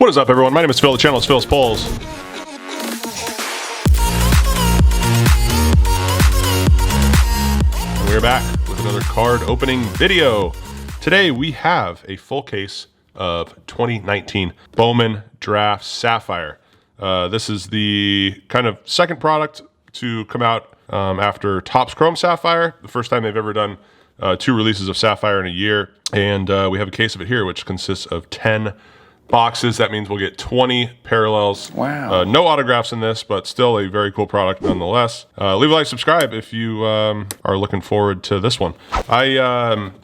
What is up, everyone? My name is Phil. The channel is Phil's Polls. And we're back with another card opening video. Today we have a full case of 2019 Bowman Draft Sapphire. This is the kind of second product to come out after Topps Chrome Sapphire. The first time they've ever done 2 releases of Sapphire in a year. And we have a case of it here, which consists of 10 boxes. That means we'll get 20 parallels. Wow. No autographs in this, but still a very cool product nonetheless. Leave a like, subscribe if you are looking forward to this one. I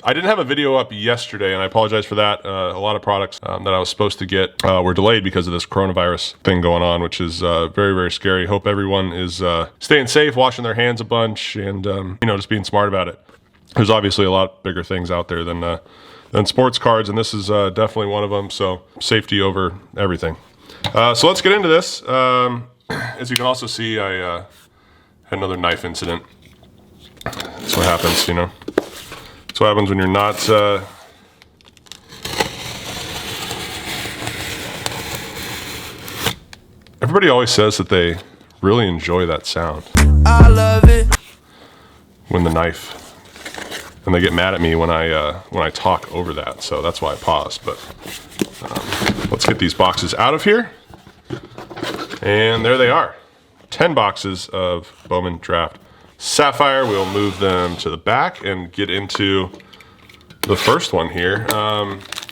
didn't have a video up yesterday, and I apologize for that. A lot of products that I was supposed to get were delayed because of this coronavirus thing going on, which is very, very scary. Hope everyone is staying safe, washing their hands a bunch, and just being smart about it. There's obviously a lot bigger things out there than sports cards, and this is definitely one of them, so safety over everything. So let's get into this. As you can also see, I had another knife incident. That's what happens, That's what happens when you're not... Everybody always says that they really enjoy that sound. I love it. When the knife... And they get mad at me when I talk over that, so that's why I pause. But let's get these boxes out of here. And there they are. 10 boxes of Bowman Draft Sapphire. We'll move them to the back and get into the first one here.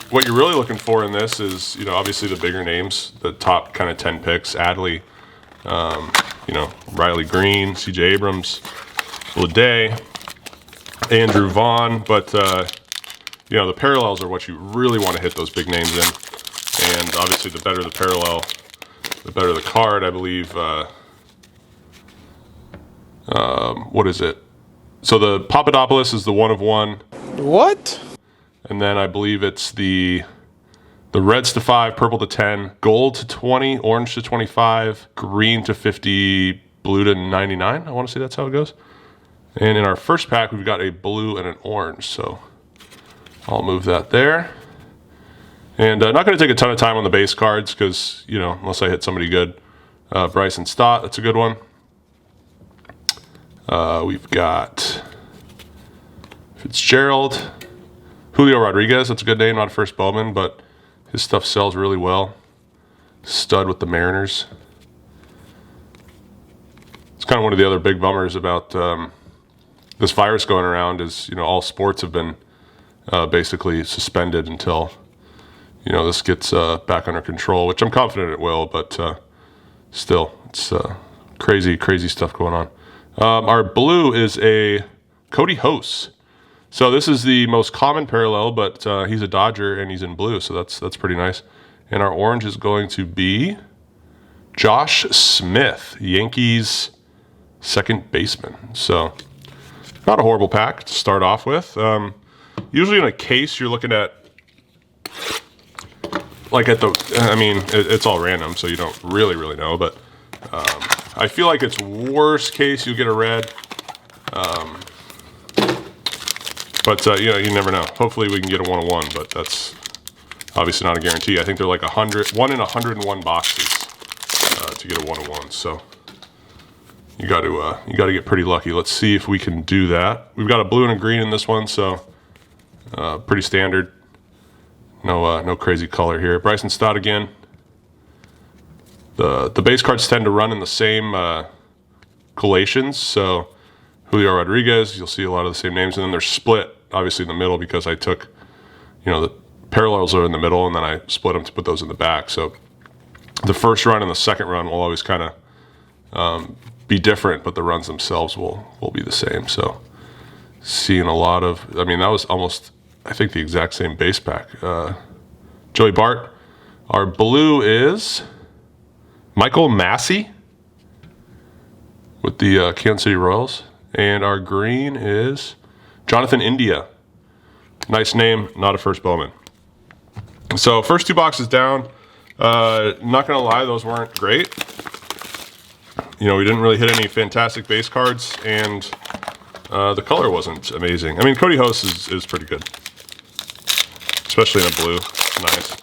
What you're really looking for in this is, obviously the bigger names, the top kind of 10 picks. Adley, Riley Green, C.J. Abrams, Leday, Andrew Vaughn, but the parallels are what you really want to hit those big names in, and obviously the better the parallel, the better the card. I believe what is it? So the Papadopoulos is the 1 of 1. What? And then I believe it's the reds to 5, purple to 10, gold to 20, orange to 25, green to 50, blue to 99. I want to say that's how it goes. And in our first pack, we've got a blue and an orange, so I'll move that there. And not going to take a ton of time on the base cards because, unless I hit somebody good. Bryson Stott, that's a good one. We've got Fitzgerald. Julio Rodriguez, that's a good name, not a first Bowman, but his stuff sells really well. Stud with the Mariners. It's kind of one of the other big bummers about... this virus going around is, all sports have been basically suspended until, this gets back under control, which I'm confident it will, but still, it's crazy, crazy stuff going on. Our blue is a Cody Hose. So this is the most common parallel, but he's a Dodger and he's in blue, so that's pretty nice. And our orange is going to be Josh Smith, Yankees second baseman. So... not a horrible pack to start off with. Usually in a case, you're looking at, it's all random, so you don't really know, but I feel like it's worst case, you get a red. But you never know. Hopefully we can get a 1 of 1, but that's obviously not a guarantee. I think they're like 1 in 101 boxes to get a 1 of 1, so... You got to get pretty lucky. Let's see if we can do that. We've got a blue and a green in this one, so pretty standard. No crazy color here. Bryson Stott again. The base cards tend to run in the same collations. So Julio Rodriguez, you'll see a lot of the same names, and then they're split obviously in the middle because I took, the parallels are in the middle, and then I split them to put those in the back. So the first run and the second run will always kind of be different, but the runs themselves will be the same. So seeing a lot of, that was almost, I think, the exact same base pack. Joey Bart. Our blue is Michael Massey with the Kansas City Royals. And our green is Jonathan India. Nice name, not a first Bowman. So first 2 boxes down. Not gonna lie, those weren't great. We didn't really hit any fantastic base cards, and the color wasn't amazing. Cody Hose is pretty good, especially in a blue. It's nice.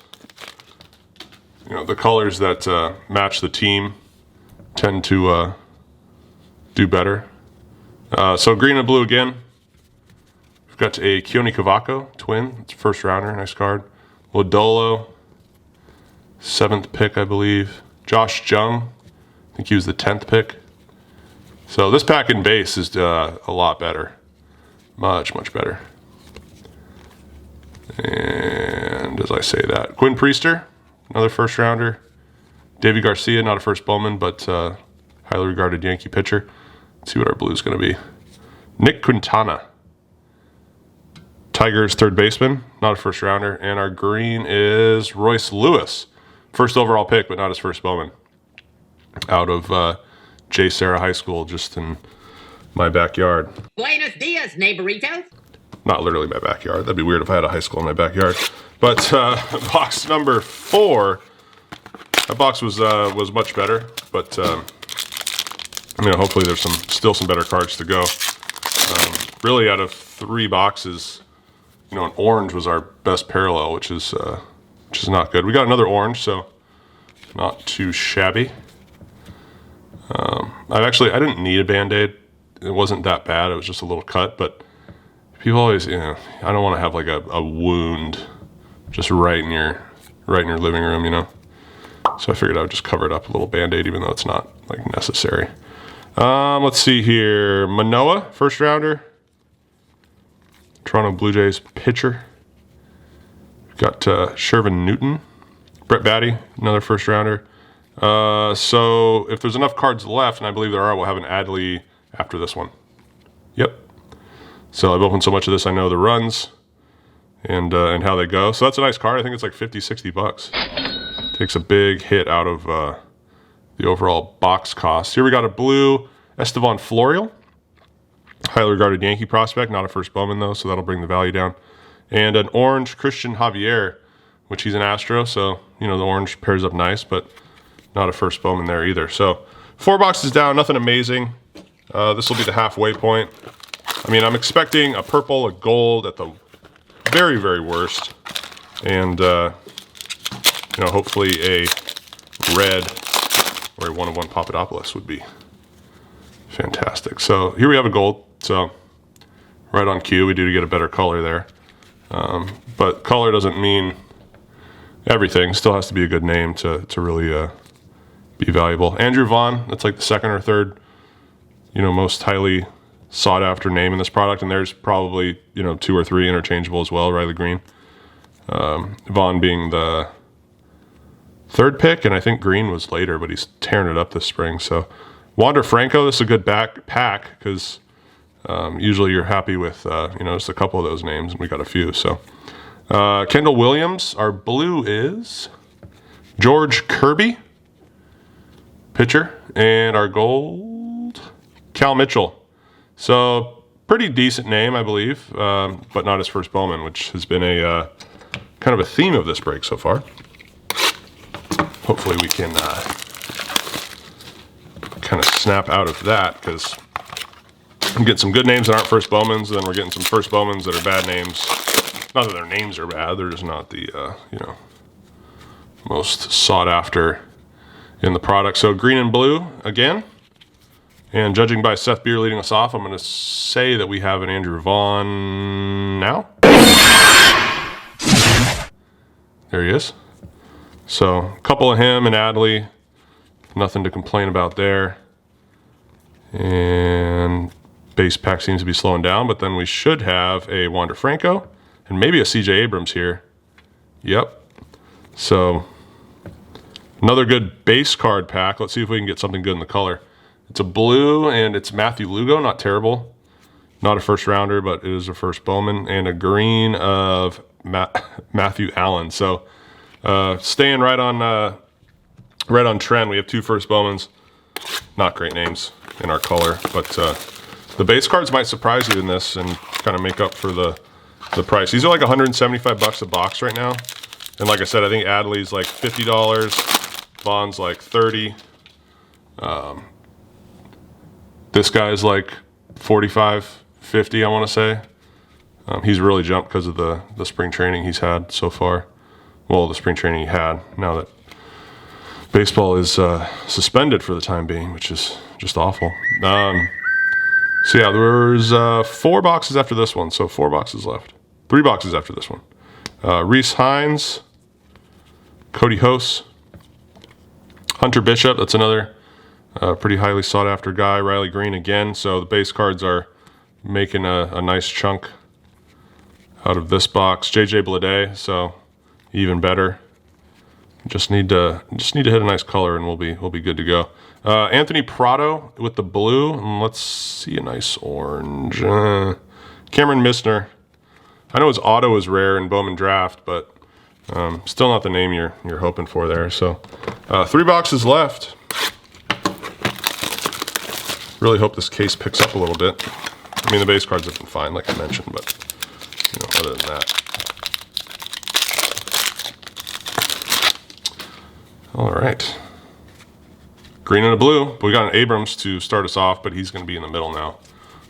You know, the colors that match the team tend to do better. So green and blue again. We've got a Keone Kavako twin. It's a first rounder. Nice card. Lodolo, 7th pick, I believe. Josh Jung, I think he was the 10th pick. So this pack in base is a lot better. Much, much better. And as I say that, Quinn Priester, another first rounder. Davey Garcia, not a first Bowman, but highly regarded Yankee pitcher. Let's see what our blue is going to be. Nick Quintana, Tigers third baseman, not a first rounder. And our green is Royce Lewis, first overall pick, but not his first Bowman. Out of J. Sarah High School, just in my backyard. Buenos dias, neighboritos. Not literally my backyard. That'd be weird if I had a high school in my backyard. But box number 4, that box was much better. But hopefully there's still some better cards to go. Really, out of 3 boxes, an orange was our best parallel, which is not good. We got another orange, so not too shabby. I didn't need a Band-Aid. It wasn't that bad. It was just a little cut, but people always, I don't want to have like a wound just right in your living room, So I figured I would just cover it up with a little Band-Aid, even though it's not like necessary. Let's see here. Manoah, first rounder. Toronto Blue Jays pitcher. We've got Shervin Newton. Brett Batty, another first rounder. So if there's enough cards left, and I believe there are, we'll have an Adley after this one. Yep. So I've opened so much of this, I know the runs and how they go. So that's a nice card. I think it's like 50, 60 bucks. Takes a big hit out of the overall box cost. Here we got a blue Estevan Florial. Highly regarded Yankee prospect, not a first Bowman though, so that'll bring the value down. And an orange Christian Javier, which he's an Astro, so the orange pairs up nice, but not a first Bowman there either. So 4 boxes down, nothing amazing. This will be the halfway point. I'm expecting a purple, a gold at the very, very worst, and hopefully a red or a 1-of-1 Papadopoulos would be fantastic. So here we have a gold. So right on cue, we do to get a better color there. But color doesn't mean everything. Still has to be a good name to really be valuable. Andrew Vaughn, that's like the 2nd or 3rd, most highly sought after name in this product. And there's probably, 2 or 3 interchangeable as well. Riley Green. Vaughn being the 3rd pick, and I think Green was later, but he's tearing it up this spring. So Wander Franco, this is a good pack because usually you're happy with just a couple of those names, and we got a few. So Kendall Williams, our blue is George Kirby, pitcher, and our gold Cal Mitchell. So pretty decent name, I believe, but not his first Bowman, which has been a kind of a theme of this break so far. Hopefully we can kind of snap out of that, because I'm getting some good names that aren't first Bowmans, and then we're getting some first Bowmans that are bad names. Not that their names are bad, they're just not the most sought after in the product. So green and blue again. And judging by Seth Beer leading us off, I'm going to say that we have an Andrew Vaughn now. There he is. So a couple of him and Adley. Nothing to complain about there. And base pack seems to be slowing down, but then we should have a Wander Franco and maybe a CJ Abrams here. Yep. So another good base card pack. Let's see if we can get something good in the color. It's a blue, and it's Matthew Lugo, not terrible. Not a first rounder, but it is a first Bowman. And a green of Matthew Allen. So staying right on trend. We have 2 first Bowmans. Not great names in our color, but the base cards might surprise you in this and kind of make up for the price. These are like 175 bucks a box right now. And like I said, I think Adley's like $50. Vaughn's like $30. This guy's like 45, 50, I want to say. He's really jumped because of the spring training he's had so far. Well, the spring training he had. Now that Baseball is suspended for the time being, which is just awful. So yeah, there's 4 boxes after this one, so 4 boxes left. 3 boxes after this one. Reese Hines, Cody Hose, Hunter Bishop, that's another pretty highly sought after guy. Riley Green again, so the base cards are making a nice chunk out of this box. JJ Bleday, so even better. Just need to hit a nice color and we'll be good to go. Anthony Prado with the blue, and let's see a nice orange. Cameron Misner. I know his auto is rare in Bowman Draft, but still not the name you're hoping for there. So 3 boxes left. Really hope this case picks up a little bit. I mean, the base cards have been fine, like I mentioned, but you know, other than that. All right. Green and a blue. But we got an Abrams to start us off, but he's going to be in the middle now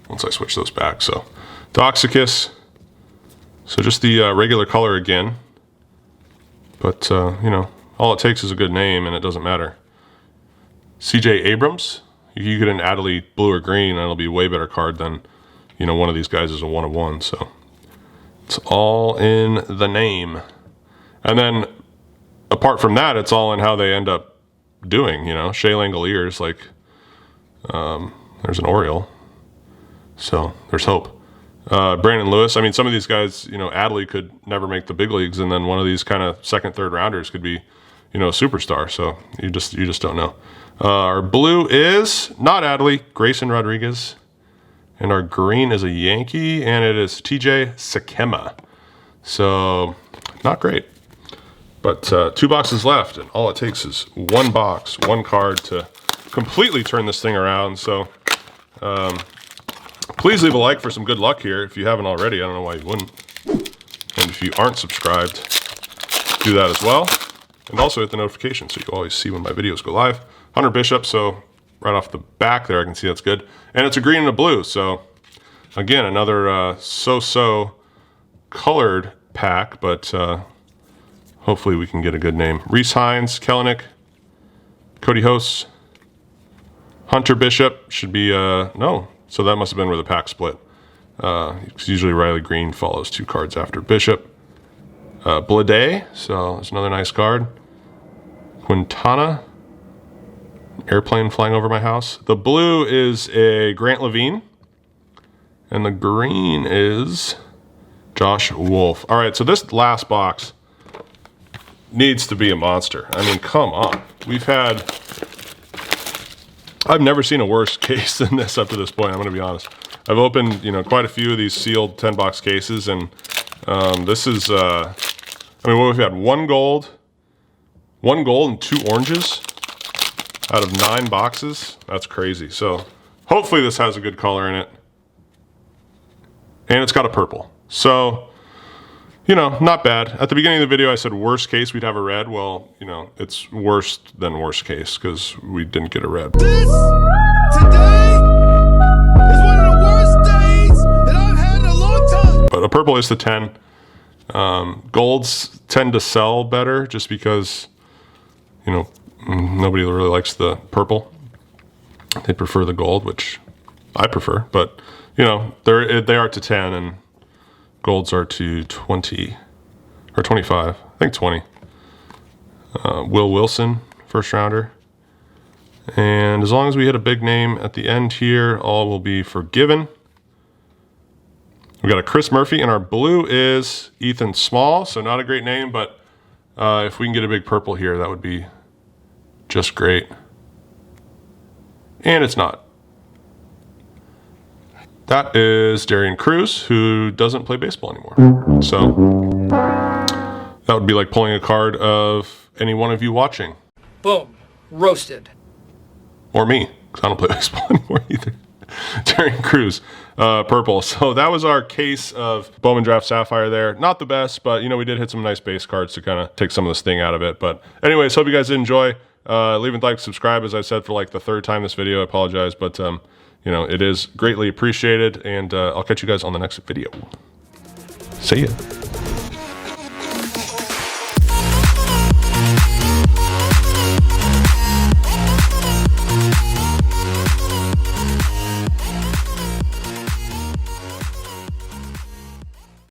once I switch those back. So Doxicus. So just the regular color again. But, you know, all it takes is a good name, and it doesn't matter. CJ Abrams. You get an Adley blue or green, and it'll be a way better card than, you know, one of these guys is a 1 of 1. So it's all in the name. And then apart from that, it's all in how they end up doing, you know. Shea Langoliers, like, there's an Oriole. So there's hope. Brandon Lewis, I mean, some of these guys, you know, Adley could never make the big leagues, and then one of these kind of 2nd, 3rd rounders could be, you know, a superstar. So you just don't know. Our blue is not Adley, Grayson Rodriguez. And our green is a Yankee, and it is TJ Sakema. So not great. But 2 boxes left, and all it takes is 1 box, 1 card to completely turn this thing around. So please leave a like for some good luck here if you haven't already. I don't know why you wouldn't. And if you aren't subscribed, do that as well. And also hit the notification so you always see when my videos go live. Hunter Bishop, so right off the back there I can see that's good. And it's a green and a blue, so again, another so-so colored pack, but hopefully we can get a good name. Reese Hines, Kellenick, Cody Hose, Hunter Bishop should be, no. So that must have been where the pack split. Because usually Riley Green follows 2 cards after Bishop. Bleday, so there's another nice card. Quintana, airplane flying over my house. The blue is a Grant Levine. And the green is Josh Wolf. All right, so this last box needs to be a monster. I mean, come on. I've never seen a worse case than this up to this point, I'm going to be honest. I've opened, you know, quite a few of these sealed 10-box cases, and this is, I mean, what we've had, 1 gold and 2 oranges out of 9 boxes. That's crazy. So hopefully this has a good color in it. And it's got a purple. So, you know, not bad. At the beginning of the video, I said worst case, we'd have a red. Well, you know, it's worse than worst case because we didn't get a red. This today is one of the worst days that I've had in a long time. But a purple is the 10. Golds tend to sell better just because, you know, nobody really likes the purple. They prefer the gold, which I prefer. But, you know, they are to 10 and golds are to 20 or 25. I think 20. Will Wilson, 1st rounder. And as long as we hit a big name at the end here, all will be forgiven. We got a Chris Murphy, and our blue is Ethan Small, so not a great name, but if we can get a big purple here, that would be just great. And it's not. That is Darian Cruz, who doesn't play baseball anymore. So that would be like pulling a card of any one of you watching. Boom. Roasted. Or me, because I don't play baseball anymore either. Darian Cruz, purple. So that was our case of Bowman Draft Sapphire there. Not the best, but, you know, we did hit some nice base cards to kind of take some of this thing out of it. But anyways, hope you guys did enjoy. Leave a like, subscribe, as I said, for like the 3rd time this video. I apologize, but, you know, it is greatly appreciated. And I'll catch you guys on the next video. See ya.